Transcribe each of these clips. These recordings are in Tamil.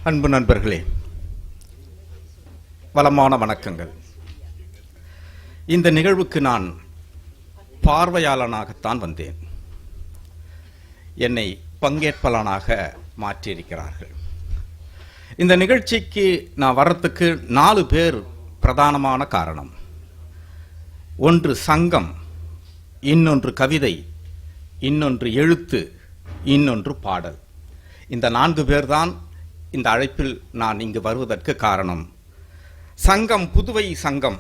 அன்பு நண்பர்களே, வளமான வணக்கங்கள். இந்த நிகழ்வுக்கு நான் பார்வையாளனாகத்தான் வந்தேன். என்னை பங்கேற்பாளனாக மாற்றியிருக்கிறார்கள். இந்த நிகழ்ச்சிக்கு நான் வர்றதுக்கு 4 பேர் பிரதானமான காரணம். ஒன்று சங்கம், இன்னொன்று கவிதை, இன்னொன்று எழுத்து, இன்னொன்று பாடல். இந்த 4 பேர்தான் இந்த அழைப்பில் நான் இங்கு வருவதற்கு காரணம். சங்கம், புதுவை சங்கம்.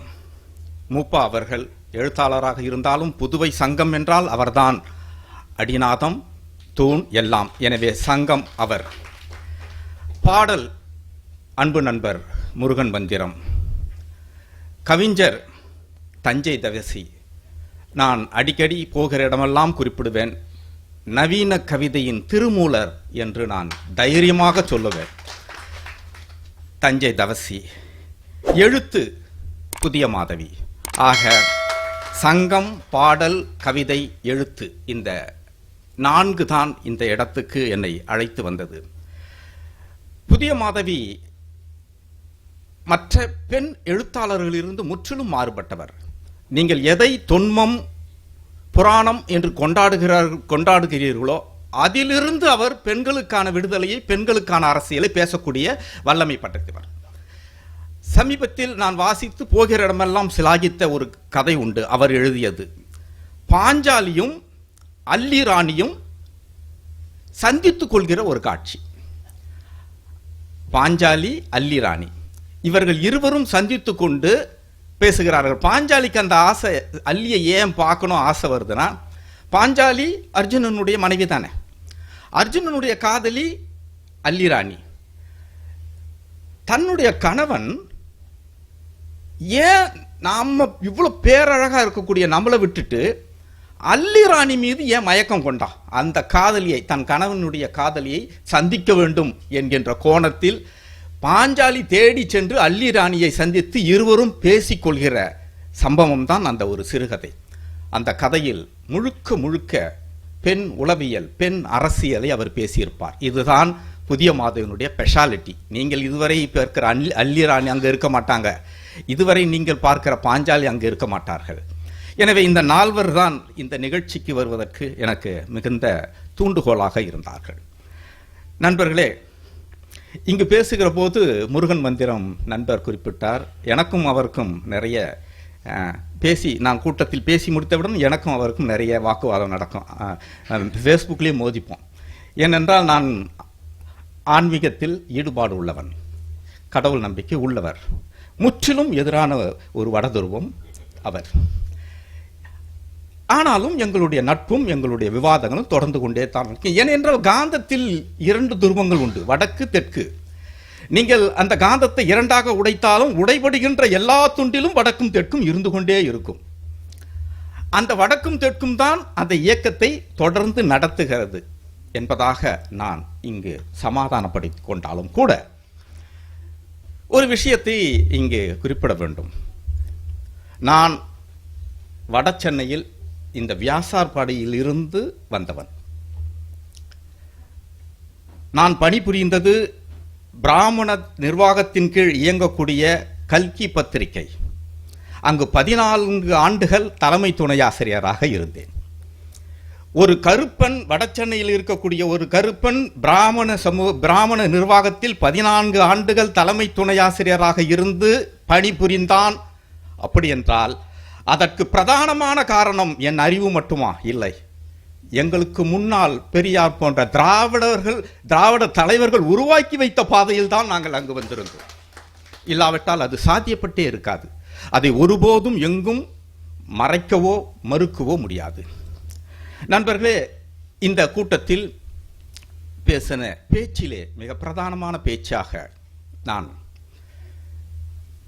மூப்பா அவர்கள் எழுத்தாளராக இருந்தாலும் புதுவை சங்கம் என்றால் அவர்தான் அடிநாதம், தூண் எல்லாம். எனவே சங்கம் அவர். பாடல் அன்பு நண்பர் முருகன் மந்திரம். கவிஞர் தஞ்சை தவசி. நான் அடிக்கடி போகிற இடமெல்லாம் குறிப்பிடுவேன், நவீன கவிதையின் திருமூலர் என்று நான் தைரியமாக சொல்லுவேன். தஞ்சை தவசி. எழுத்து புதிய மாதவி. ஆக சங்கம், பாடல், கவிதை, எழுத்து, இந்த 4 தான் இந்த இடத்துக்கு என்னை அழைத்து வந்தது. புதிய மாதவி மற்ற பெண் எழுத்தாளர்களிலிருந்து முற்றிலும் மாறுபட்டவர். நீங்கள் எதை தொன்மம், புராணம் என்று கொண்டாடுகிறீர்களோ அதிலிருந்து அவர் பெண்களுக்கான விடுதலையை, பெண்களுக்கான அரசியலை பேசக்கூடிய வல்லமை படைத்தவர். சமீபத்தில் நான் வாசித்து போகிற இடமெல்லாம் சிலாகித்த ஒரு கதை உண்டு. அவர் எழுதியது. பாஞ்சாலியும் அல்லி ராணியும் சந்தித்துக் கொள்கிற ஒரு காட்சி. பாஞ்சாலி, அல்லி ராணி இவர்கள் இருவரும் சந்தித்துக் கொண்டு பேசுகிறார்கள். பாஞ்சாலிக்கு அந்த ஆசை, அல்லியை ஏன் பார்க்கணும் ஆசை வருதுன்னா, பாஞ்சாலி அர்ஜுனனுடைய மனைவி தானே. அர்ஜுனனுடைய காதலி அல்லி ராணி. தன்னுடைய கணவன் ஏன் நாம இவ்வளவு பேரழகா இருக்கக்கூடிய நம்மளை விட்டுட்டு அல்லி ராணி மீது ஏன் மயக்கம் கொண்டா? அந்த காதலியை, தன் கணவனுடைய காதலியை சந்திக்க வேண்டும் என்கின்ற கோணத்தில் பாஞ்சாலி தேடி சென்று அல்லி ராணியை சந்தித்து இருவரும் பேசிக்கொள்கிற சம்பவம் தான் அந்த ஒரு சிறுகதை. அந்த கதையில் முழுக்க முழுக்க பெண் உளவியல், பெண் அரசியலை அவர் பேசியிருப்பார். இதுதான் புதிய மாதவியினுடைய ஸ்பெஷாலிட்டி. நீங்கள் இதுவரை இப்போ இருக்கிற அல்லி ராணி அங்கே இருக்க மாட்டாங்க, இதுவரை நீங்கள் பார்க்கிற பாஞ்சாலி அங்கே இருக்க மாட்டார்கள். எனவே இந்த 4 தான் இந்த நிகழ்ச்சிக்கு வருவதற்கு எனக்கு மிகுந்த தூண்டுகோலாக இருந்தார்கள். நண்பர்களே, இங்கு பேசுகிற போது முருகன் மந்திரம் நண்பர் குறிப்பிட்டார். எனக்கும் அவருக்கும் நிறைய நான் கூட்டத்தில் பேசி முடித்தவுடன் எனக்கும் அவருக்கும் நிறைய வாக்குவாதம் நடக்கும். ஃபேஸ்புக்லேயே மோதிப்போம். ஏனென்றால் நான் ஆன்மீகத்தில் ஈடுபாடு உள்ளவன், கடவுள் நம்பிக்கை உள்ளவர். முற்றிலும் எதிரான ஒரு வடதுருவம் அவர். ஆனாலும் எங்களுடைய நட்பும் எங்களுடைய விவாதங்களும் தொடர்ந்து கொண்டே தான் இருக்கு. ஏனென்றால் காந்தத்தில் 2 துருவங்கள் உண்டு, வடக்கு, தெற்கு. நீங்கள் அந்த காந்தத்தை 2ஆக உடைத்தாலும் உடைபடுகின்ற எல்லா துண்டிலும் வடக்கும் தெற்கும் இருந்து கொண்டே இருக்கும். அந்த வடக்கும் தெற்கும் தான் அந்த இயக்கத்தை தொடர்ந்து நடத்துகிறது என்பதாக நான் இங்கு சமாதானப்படுத்திக் கொண்டாலும் கூட ஒரு விஷயத்தை இங்கு குறிப்பிட வேண்டும். நான் வட சென்னையில் இந்த வியாசார்பாடியில் இருந்து வந்தவன். நான் பணிபுரிந்தது பிராமண நிர்வாகத்தின் கீழ் இயங்கக்கூடிய கல்கி பத்திரிகை. அங்கு 14 ஆண்டுகள் தலைமை துணை ஆசிரியராக இருந்தேன். ஒரு கருப்பன், வடசென்னையில் இருக்கக்கூடிய ஒரு கருப்பன் பிராமண நிர்வாகத்தில் 14 ஆண்டுகள் தலைமை துணை ஆசிரியராக இருந்து பணிபுரிந்தான். அப்படி என்றால் அதற்கு பிரதானமான காரணம் என் அறிவு மட்டுமா? இல்லை. எங்களுக்கு முன்னால் பெரியார் போன்ற திராவிட தலைவர்கள் உருவாக்கி வைத்த பாதையில் தான் நாங்கள் அங்கு வந்திருந்தோம். இல்லாவிட்டால் அது சாத்தியப்பட்டே இருக்காது. அதை ஒருபோதும் எங்கும் மறைக்கவோ மறுக்கவோ முடியாது. நண்பர்களே, இந்த கூட்டத்தில் பேசின பேச்சிலே மிக பிரதானமான பேச்சாக நான்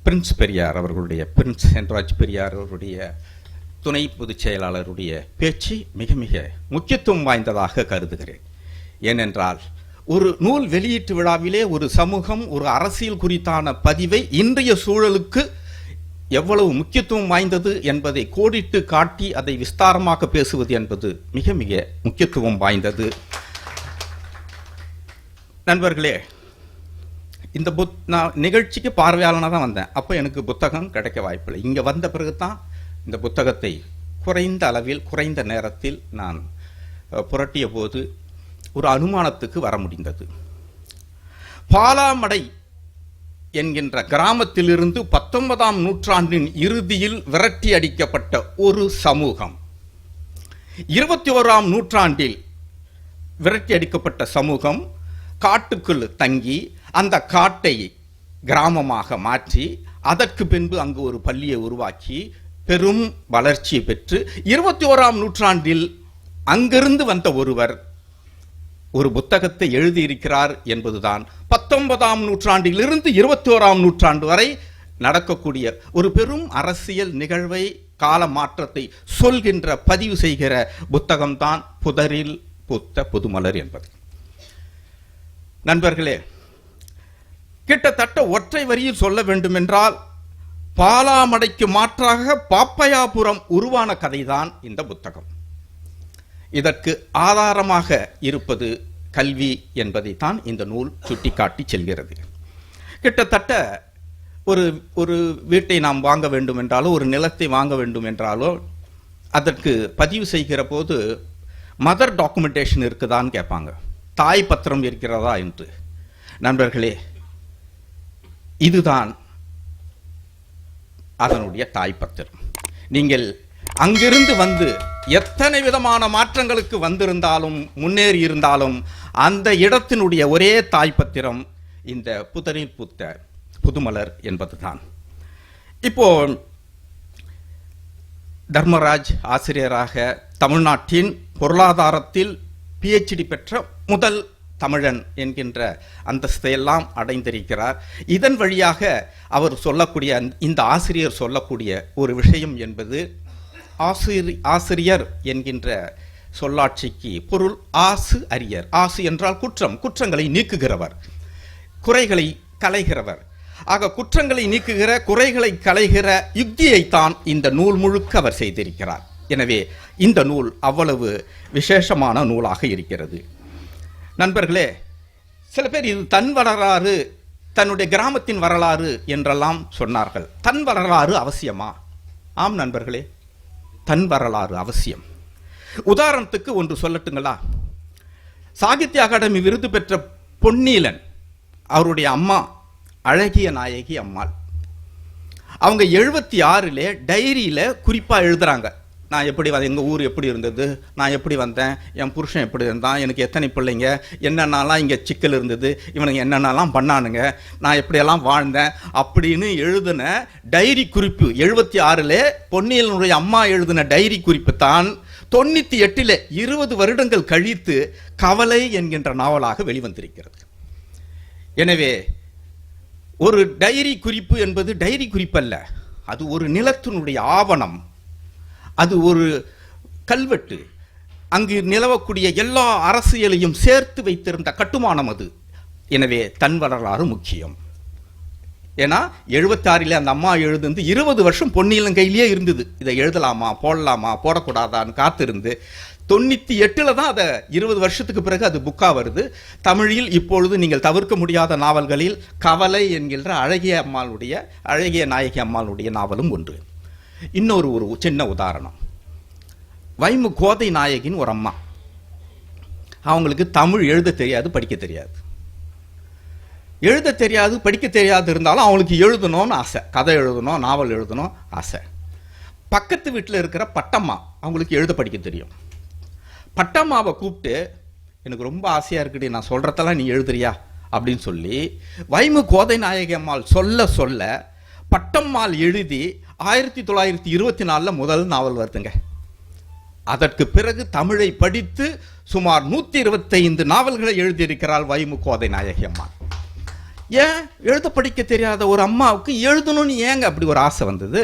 பிரின்ஸ் பெரியார் அவர்களுடைய, பிரின்ஸ் சென்ராஜ் பெரியார் அவருடைய துணை பொதுச் செயலாளருடைய பேச்சு மிக மிக முக்கியத்துவம் வாய்ந்ததாக கருதுகிறேன். ஏனென்றால் ஒரு நூல் வெளியீட்டு விழாவிலே ஒரு சமூகம், ஒரு அரசியல் குறித்தான பதிவை இன்றைய சூழலுக்கு எவ்வளவு முக்கியத்துவம் வாய்ந்தது என்பதை கோடிட்டு காட்டி அதை விஸ்தாரமாக பேசுவது என்பது மிக மிக முக்கியத்துவம் வாய்ந்தது. நண்பர்களே, இந்த நான் நிகழ்ச்சிக்கு பார்வையாளனாக தான் வந்தேன். அப்போ எனக்கு புத்தகம் கிடைக்க வாய்ப்பில்லை. இங்கே வந்த பிறகு தான் இந்த புத்தகத்தை குறைந்த அளவில் குறைந்த நேரத்தில் நான் புரட்டிய போது ஒரு அனுமானத்துக்கு வர முடிந்தது. பாலாமடை என்கின்ற கிராமத்திலிருந்து 19ஆம் நூற்றாண்டின் இறுதியில் விரட்டி அடிக்கப்பட்ட ஒரு சமூகம் 21ஆம் நூற்றாண்டில் விரட்டி அடிக்கப்பட்ட சமூகம் காட்டுக்குள் தங்கி அந்த காட்டை கிராமமாக மாற்றி அதற்கு பின்பு அங்கு ஒரு பள்ளியை உருவாக்கி பெரும் வளர்ச்சியை பெற்று 21ஆம் நூற்றாண்டில் அங்கிருந்து வந்த ஒருவர் ஒரு புத்தகத்தை எழுதியிருக்கிறார் என்பதுதான் 19ஆம் நூற்றாண்டிலிருந்து 21ஆம் நூற்றாண்டு வரை நடக்கக்கூடிய ஒரு பெரும் அரசியல் நிகழ்வை, கால மாற்றத்தை சொல்கின்ற, பதிவு செய்கிற புத்தகம்தான் புதரில் பூத்த புதுமலர் என்பது. நண்பர்களே, கிட்டத்தட்ட ஒற்றை வரியில் சொல்ல வேண்டுமென்றால் பாலாமடைக்கு மாற்றாக பாப்பையாபுரம் உருவான கதைதான் இந்த புத்தகம். இதற்கு ஆதாரமாக இருப்பது கல்வி என்பதைத்தான் இந்த நூல் சுட்டிக்காட்டி செல்கிறது. கிட்டத்தட்ட ஒரு வீட்டை நாம் வாங்க வேண்டும் என்றாலோ, ஒரு நிலத்தை வாங்க வேண்டும் என்றாலோ, அதற்கு பதிவு செய்கிற போது மதர் டாக்குமெண்டேஷன் இருக்குதான்னு கேட்பாங்க, தாய் பத்திரம் இருக்கிறதா என்று. நண்பர்களே, இதுதான் அதனுடைய தாய் பத்திரம். நீங்கள் அங்கிருந்து வந்து எத்தனை விதமான மாற்றங்களுக்கு வந்திருந்தாலும், முன்னேறி இருந்தாலும், அந்த இடத்தினுடைய ஒரே தாய் பத்திரம் இந்த புதரில் பூத்த புதுமலர் என்பதுதான். இப்போ தர்மராஜ் ஆசிரியராக தமிழ்நாட்டின் பொருளாதாரத்தில் PhD பெற்ற முதல் தமிழன் என்கின்ற அந்தஸ்தையெல்லாம் அடைந்திருக்கிறார். இதன் வழியாக அவர் சொல்லக்கூடிய, இந்த ஆசிரியர் சொல்லக்கூடிய ஒரு விஷயம் என்பது, ஆசிரியர் என்கின்ற சொல்லாட்சிக்கு பொருள் ஆசு அரியர். ஆசு என்றால் குற்றம், குற்றங்களை நீக்குகிறவர், குறைகளை களைகிறவர். ஆக குற்றங்களை நீக்குகிற, குறைகளை களைகிற யுக்தியைத்தான் இந்த நூல் முழுக்க அவர் செய்திருக்கிறார். எனவே இந்த நூல் அவ்வளவு விசேஷமான நூலாக இருக்கிறது. நண்பர்களே, சில பேர் இது தன் வரலாறு, தன்னுடைய கிராமத்தின் வரலாறு என்றெல்லாம் சொன்னார்கள். தன் வரலாறு அவசியமா? ஆம் நண்பர்களே, தன் வரலாறு அவசியம். உதாரணத்துக்கு ஒன்று சொல்லட்டுங்களா? சாகித்ய அகாடமி விருது பெற்ற பொன்னீலன், அவருடைய அம்மா அழகிய நாயகி அம்மாள். அவங்க 76லே டைரியில குறிப்பா எழுதுறாங்க, நான் எப்படி எங்கள் ஊர் எப்படி இருந்தது, நான் எப்படி வந்தேன், என் புருஷன் எப்படி இருந்தான், எனக்கு எத்தனை பிள்ளைங்க, என்னென்னலாம் இங்கே சிக்கல் இருந்தது, இவனுங்க என்னென்னலாம் பண்ணானுங்க, நான் எப்படியெல்லாம் வாழ்ந்தேன் அப்படின்னு எழுதின டைரி குறிப்பு. 76லே பொன்னியலனுடைய அம்மா எழுதின டைரி குறிப்பு தான் 98லே 20 வருடங்கள் கழித்து கவலை என்கின்ற நாவலாக வெளிவந்திருக்கிறது. எனவே ஒரு டைரி குறிப்பு என்பது டைரி குறிப்பல்ல, அது ஒரு நிலத்தினுடைய ஆவணம், அது ஒரு கல்வெட்டு. அங்கு நிலவக்கூடிய எல்லா அரசியலையும் சேர்த்து வைத்திருந்த கட்டுமானம் அது. எனவே தன் வரலாறு முக்கியம். ஏன்னா 76லே அந்த அம்மா எழுதுந்து 20 வருஷம் பொன்னியின் கையிலேயே இருந்தது. இதை எழுதலாமா, போடலாமா, போடக்கூடாதான்னு காத்திருந்து 98ல் தான் அதை 20 வருஷத்துக்கு பிறகு அது புக்கா வருது. தமிழில் இப்பொழுது நீங்கள் தவிர்க்க முடியாத நாவல்களில் கவலை என்கின்ற அழகிய நாயகி அம்மாளுடைய நாவலும் ஒன்று. இன்னொரு சின்ன உதாரணம், வைமு கோதை நாயகின் ஒரு அம்மா. அவங்களுக்கு தமிழ் எழுத தெரியாது, படிக்க தெரியாது. எழுத தெரியாது, படிக்க தெரியாது இருந்தாலும் அவங்களுக்கு எழுதணும்னு ஆசை, கதை எழுதணும், நாவல் எழுதணும் ஆசை. பக்கத்து வீட்டில் இருக்கிற பட்டம்மா, அவங்களுக்கு எழுத படிக்க தெரியும். பட்டம்மாவை கூப்பிட்டு, எனக்கு ரொம்ப ஆசையாக இருக்குடி, நான் சொல்கிறதெல்லாம் நீ எழுதுறியா அப்படின்னு சொல்லி வைமு கோதை நாயகி அம்மாள் சொல்ல சொல்ல பட்டம்மாள் எழுதி 1924 முதல் நாவல் வருதுங்க. அதற்கு பிறகு தமிழை படித்து சுமார் 125 நாவல்களை எழுதியிருக்கிறாள் வைமு கோதை நாயகி அம்மா. ஏன் எழுத படிக்க தெரியாத ஒரு அம்மாவுக்கு எழுதணும்னு ஏங்க அப்படி ஒரு ஆசை வந்தது?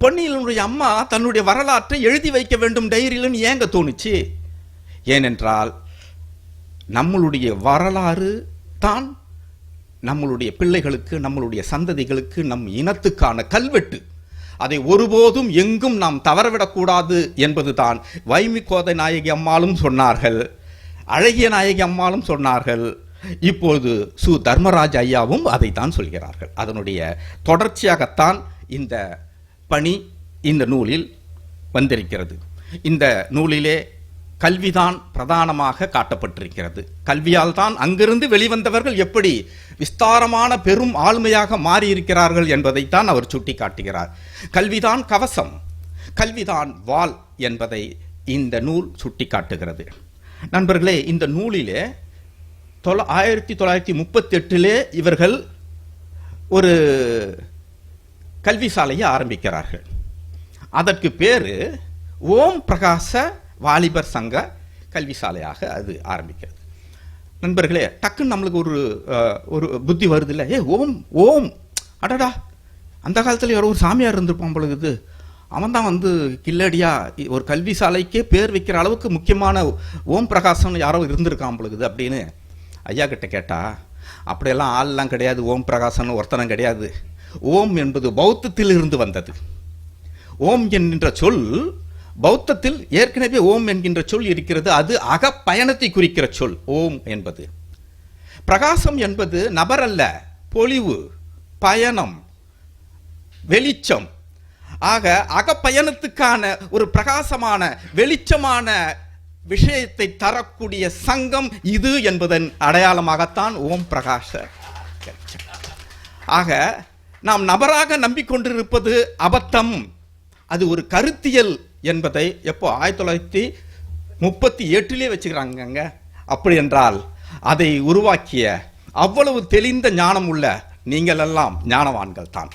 பொன்னியினுடைய அம்மா தன்னுடைய வரலாற்றை எழுதி வைக்க வேண்டும் டைரியில்னு ஏங்க தோணுச்சு? ஏனென்றால் நம்மளுடைய வரலாறு தான் நம்மளுடைய பிள்ளைகளுக்கு, நம்மளுடைய சந்ததிகளுக்கு, நம் இனத்துக்கான கல்வெட்டு. அதை ஒருபோதும் எங்கும் நாம் தவறவிடக்கூடாது என்பதுதான் வைமு கோதை நாயகி அம்மாளும் சொன்னார்கள், அழகிய நாயகி அம்மாளும் சொன்னார்கள், இப்பொழுது சு தர்மராஜ் ஐயாவும் அதைத்தான் சொல்கிறார்கள். அதனுடைய தொடர்ச்சியாகத்தான் இந்த பணி இந்த நூலில் வந்திருக்கிறது. இந்த நூலிலே கல்விதான் பிரதானமாக காட்டப்பட்டிருக்கிறது. கல்வியால் தான் அங்கிருந்து வெளிவந்தவர்கள் எப்படி விஸ்தாரமான பெரும் ஆளுமையாக மாறியிருக்கிறார்கள் என்பதைத்தான் அவர் சுட்டி காட்டுகிறார். கல்விதான் கவசம், கல்விதான் வாள் என்பதை இந்த நூல் சுட்டி காட்டுகிறது. நண்பர்களே, இந்த நூலிலே 1938 இவர்கள் ஒரு கல்வி சாலையை ஆரம்பிக்கிறார்கள். அதற்கு பேரு ஓம் பிரகாச வாலிபர் சங்க கல்வி சாலையாக அது ஆரம்பிக்கிறது. நண்பர்களே, டக்குன்னு நம்மளுக்கு ஒரு புத்தி வருது இல்லை, ஓம் ஓம் அடடா, அந்த காலத்தில் யாரோ ஒரு சாமியார் இருந்திருப்பான் பொழுது, அவன் தான் வந்து கில்லடியா ஒரு கல்வி சாலைக்கே பேர் வைக்கிற அளவுக்கு முக்கியமான ஓம் பிரகாசம் யாரோ இருந்திருக்கான் பொழுது அப்படின்னு ஐயா கிட்ட கேட்டா, அப்படியெல்லாம் ஆள்லாம் கிடையாது, ஓம் பிரகாசம்னு ஒருத்தனம் கிடையாது. ஓம் என்பது பௌத்தத்தில் இருந்து வந்தது. ஓம் என்கின்ற சொல் பௌத்தத்தில் ஏற்கனவே ஓம் என்கின்ற சொல் இருக்கிறது. அது அகப்பயணத்தை குறிக்கிற சொல் ஓம் என்பது. பிரகாசம் என்பது நபர் அல்ல, பொலிவு, பயணம், வெளிச்சம். ஆக அகப்பயணத்துக்கான ஒரு பிரகாசமான வெளிச்சமான விஷயத்தை தரக்கூடிய சங்கம் இது என்பதன் அடையாளமாகத்தான் ஓம் பிரகாச. ஆக நாம் நபராக நம்பிக்கொண்டிருப்பது அபத்தம். அது ஒரு கருத்தியல் என்பதை எப்போ 1938 வச்சுக்கிறாங்க. அப்படி என்றால் அதை உருவாக்கிய அவ்வளவு தெளிந்த ஞானம் உள்ள நீங்கள் எல்லாம் ஞானவான்கள் தான்.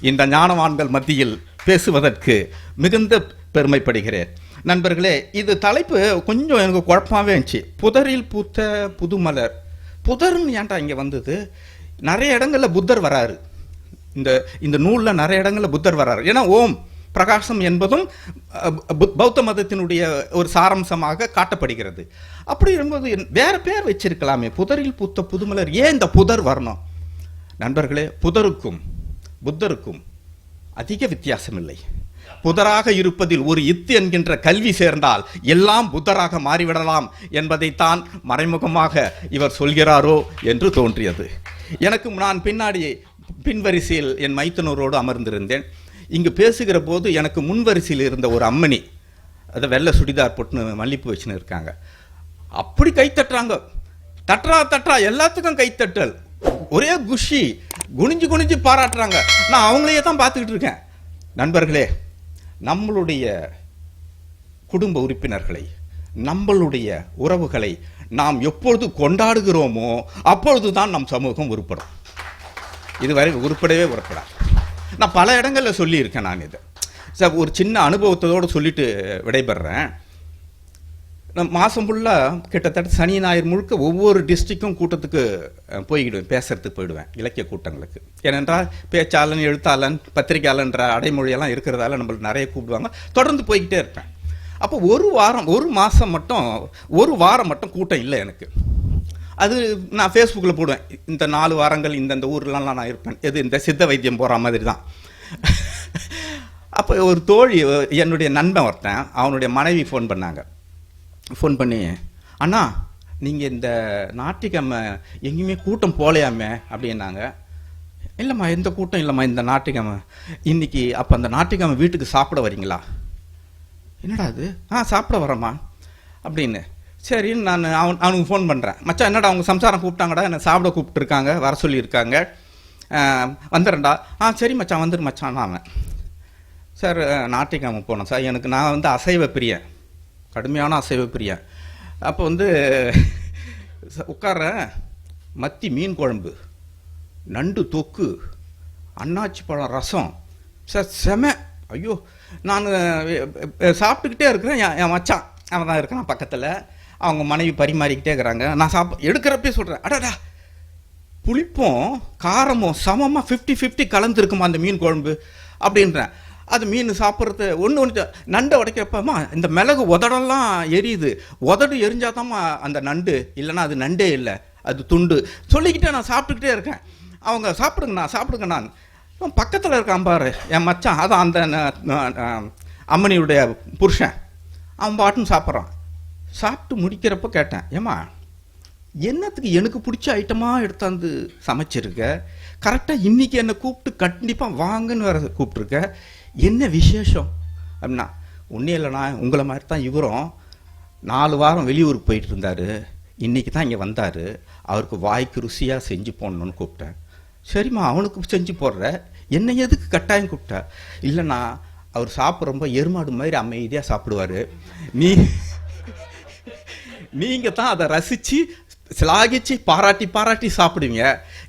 இந்த ஞானவான்கள் மத்தியில் பேசுவதற்கு மிகுந்த பெருமைப்படுகிறேன். நண்பர்களே, இது தலைப்பு கொஞ்சம் எனக்கு குழப்பமாகவே இருந்துச்சு. புதரில் பூத்த புதுமலர். புதர்னு ஏன்டா இங்கே வந்தது? நிறைய இடங்களில் புத்தர் வராரு. இந்த நூலில் நிறைய இடங்களில் புத்தர் வராரு. ஏன்னா ஓம் பிரகாசம் என்பதும் பௌத்த மதத்தினுடைய ஒரு சாரம்சமாக காட்டப்படுகிறது. அப்படி இருக்கும்போது வேற பேர் வச்சிருக்கலாமே, புதரில் பூத்த புதுமலர், ஏன் இந்த புதர் வரணும்? நண்பர்களே, புதருக்கும் புத்தருக்கும் அதிக வித்தியாசம் இல்லை. புதராக இருப்பதில் ஒரு இத்து என்கின்ற கல்வி சேர்ந்தால் எல்லாம் புத்தராக மாறிவிடலாம் என்பதைத்தான் மறைமுகமாக இவர் சொல்கிறாரோ என்று தோன்றியது எனக்கு. நான் பின்வரிசையில் என் மைத்தனூரோடு அமர்ந்திருந்தேன். இங்கு பேசுகிற போது எனக்கு முன்வரிசையில் இருந்த ஒரு அம்மணி, அதை வெள்ளை சுடிதார் போட்டுன்னு மல்லிப்பூ வச்சுன்னு இருக்காங்க. அப்படி கைத்தட்டுறாங்க, தட்டுறா எல்லாத்துக்கும் கைத்தட்டல், ஒரே குஷி, குனிஞ்சு குனிஞ்சு பாராட்டுறாங்க. நான் அவங்களையே தான் பார்த்துக்கிட்டு இருக்கேன். நண்பர்களே, நம்மளுடைய குடும்ப உறுப்பினர்களை, நம்மளுடைய உறவுகளை நாம் எப்பொழுது கொண்டாடுகிறோமோ அப்பொழுதுதான் நம் சமூகம் உருப்படும். இதுவரை உருப்படவே உருப்படாது. நான் பல இடங்களில் சொல்லியிருக்கேன். நான் இதை ஒரு சின்ன அனுபவத்தோடு சொல்லிட்டு விடைபெறேன். நான் மாதம் ஃபுல்லாக கிட்டத்தட்ட சனி ஞாயிறு முழுக்க ஒவ்வொரு டிஸ்ட்ரிக்டும் கூட்டத்துக்கு போய்கிடுவேன், பேசுறதுக்கு போயிடுவேன், இலக்கிய கூட்டங்களுக்கு. ஏனென்றால் பேச்சாளன், எழுத்தாளன், பத்திரிகையாளன்ற அடைமொழியெல்லாம் இருக்கிறதால நம்மளுக்கு நிறைய கூப்பிடுவாங்க. தொடர்ந்து போய்கிட்டே இருப்பேன். அப்போ ஒரு மாதம் மட்டும் கூட்டம் இல்லை எனக்கு. அது நான் ஃபேஸ்புக்கில் போடுவேன், இந்த 4 வாரங்கள் இந்தந்த ஊர்லாம் நான் இருப்பேன். எது இந்த சித்த வைத்தியம் போகிற மாதிரி தான். அப்போ ஒரு தோழி, என்னுடைய நண்பன் ஒருத்தன், அவனுடைய மனைவி ஃபோன் பண்ணாங்க. ஃபோன் பண்ணி, அண்ணா நீங்கள் இந்த ஞாயிற்றுக்கிழமை எங்கேயுமே கூட்டம் போகலையாமே அப்படின்னாங்க. இல்லைம்மா, எந்த கூட்டம் இல்லைம்மா இந்த ஞாயிற்றுக்கிழமை. இன்னைக்கு அப்போ அந்த ஞாயிற்றுக்கிழமை வீட்டுக்கு சாப்பிட வரீங்களா? என்னடா அது? சாப்பிட வரேம்மா அப்படின்னு. சரின்னு நான் அவனுக்கு ஃபோன் பண்ணுறேன். மச்சான், என்னடா அவங்க சம்சாரம் கூப்பிட்டாங்கடா, என்னை சாப்பிட கூப்பிட்டுருக்காங்க, வர சொல்லியிருக்காங்க, வந்துடுறேன்டா. சரி மச்சான், வந்துடு மச்சான். அவன் சார் ஞாயிற்றுக்கிழமை போனேன் சார். நான் அசைவ பிரியன், கடுமையான அசைவ பிரியன். அப்போ உட்கார்றேன், மத்தி மீன் குழம்பு, நண்டு தொக்கு, அன்னாச்சி பழம் ரசம் சார், செம. ஐயோ, நான் சாப்பிட்டுக்கிட்டே இருக்கிறேன். என் மச்சான் அவன் தான் இருக்கான் பக்கத்தில், அவங்க மனைவி பரிமாறிக்கிட்டே இருக்கிறாங்க. நான் எடுக்கிறப்பே சொல்கிறேன், அடாடா புளிப்பும் காரமும் சமமாக 50-50 கலந்துருக்குமா அந்த மீன் குழம்பு அப்படின்றேன். அது மீன் சாப்பிட்றது ஒன்று நண்டை உடைக்கிறப்பமா இந்த மிளகு உதடெல்லாம் எரியுது, உதடு எரிஞ்சாதாம்மா அந்த நண்டு, இல்லைன்னா அது நண்டே இல்லை, அது துண்டு சொல்லிக்கிட்டே நான் சாப்பிட்டுக்கிட்டே இருக்கேன். அவங்க சாப்பிடுங்க நான் பக்கத்தில் இருக்கான் பாரு என் மச்சான், அதான் அந்த அம்மனியுடைய புருஷன், அவன் பாட்டுன்னு சாப்பிட்றான். சாப்பிட்டு முடிக்கிறப்ப கேட்டேன், ஏம்மா என்னத்துக்கு எனக்கு பிடிச்ச ஐட்டமா எடுத்தாந்து சமைச்சிருக்க, கரெக்டாக இன்னைக்கு என்னை கூப்பிட்டு கண்டிப்பாக வாங்கன்னு வேற கூப்பிட்டுருக்க, என்ன விசேஷம் அப்படின்னா, ஒன்றும் இல்லைண்ணா, உங்களை மாதிரி தான் இவரும் 4 வாரம் வெளியூருக்கு போயிட்டு இருந்தார், இன்னைக்கு தான் இங்கே வந்தார், அவருக்கு வாய்க்கு ருசியாக செஞ்சு போடணும்னு கூப்பிட்டேன். சரிம்மா, அவனுக்கு செஞ்சு போடுற, என்னை எதுக்கு கட்டாயம் கூப்பிட்ட? இல்லைண்ணா, அவர் சாப்பிட்றப்ப எருமாடு மாதிரி அமைதியாக சாப்பிடுவார், நீங்கள் தான் அதை ரசித்து சிலாகிச்சு பாராட்டி பாராட்டி சாப்பிடுவீங்க,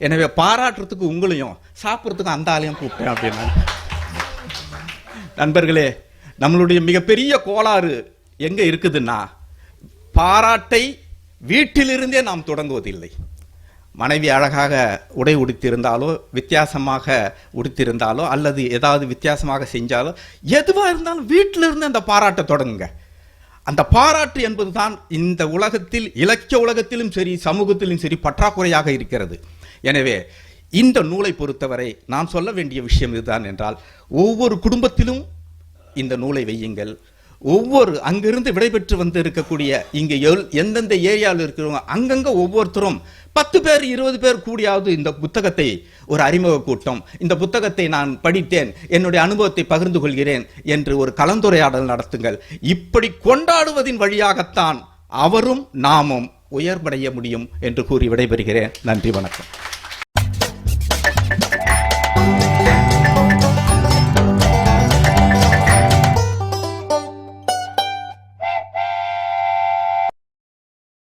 எனவே பாராட்டுறதுக்கு உங்களையும் சாப்பிட்றதுக்கும் அந்த ஆளையும் கூப்பிட்டேன் அப்படின்னா. நண்பர்களே, நம்மளுடைய மிகப்பெரிய கோளாறு எங்க இருக்குதுன்னா, பாராட்டை வீட்டிலிருந்தே நாம் தொடங்குவதில்லை. மனைவி அழகாக உடை உடுத்திருந்தாலோ, வித்தியாசமாக உடுத்திருந்தாலோ, அல்லது ஏதாவது வித்தியாசமாக செஞ்சாலோ, எதுவாக இருந்தாலும் வீட்டிலிருந்து அந்த பாராட்டை தொடங்குங்க. அந்த பாராட்டு என்பதுதான் இந்த உலகத்தில், இலக்கிய உலகத்திலும் சரி, சமூகத்திலும் சரி, பற்றாக்குறையாக இருக்கிறது. எனவே இந்த நூலை பொறுத்தவரை நான் சொல்ல வேண்டிய விஷயம் இதுதான் என்றால், ஒவ்வொரு குடும்பத்திலும் இந்த நூலை வையுங்கள். ஒவ்வொரு அங்கிருந்து விடைபெற்று வந்து இருக்கக்கூடிய இங்கே எந்தெந்த ஏரியாவில் இருக்கிறவங்க அங்கங்க ஒவ்வொருத்தரும் 10 பேர் 20 பேர் கூடியாவது இந்த புத்தகத்தை, ஒரு அறிமுக கூட்டம், இந்த புத்தகத்தை நான் படித்தேன், என்னுடைய அனுபவத்தை பகிர்ந்து கொள்கிறேன் என்று ஒரு கலந்துரையாடல் நடத்துங்கள். இப்படி கொண்டாடுவதின் வழியாகத்தான் அவரும் நாமும் உயர்வடைய முடியும் என்று கூறி விடைபெறுகிறேன். நன்றி, வணக்கம்.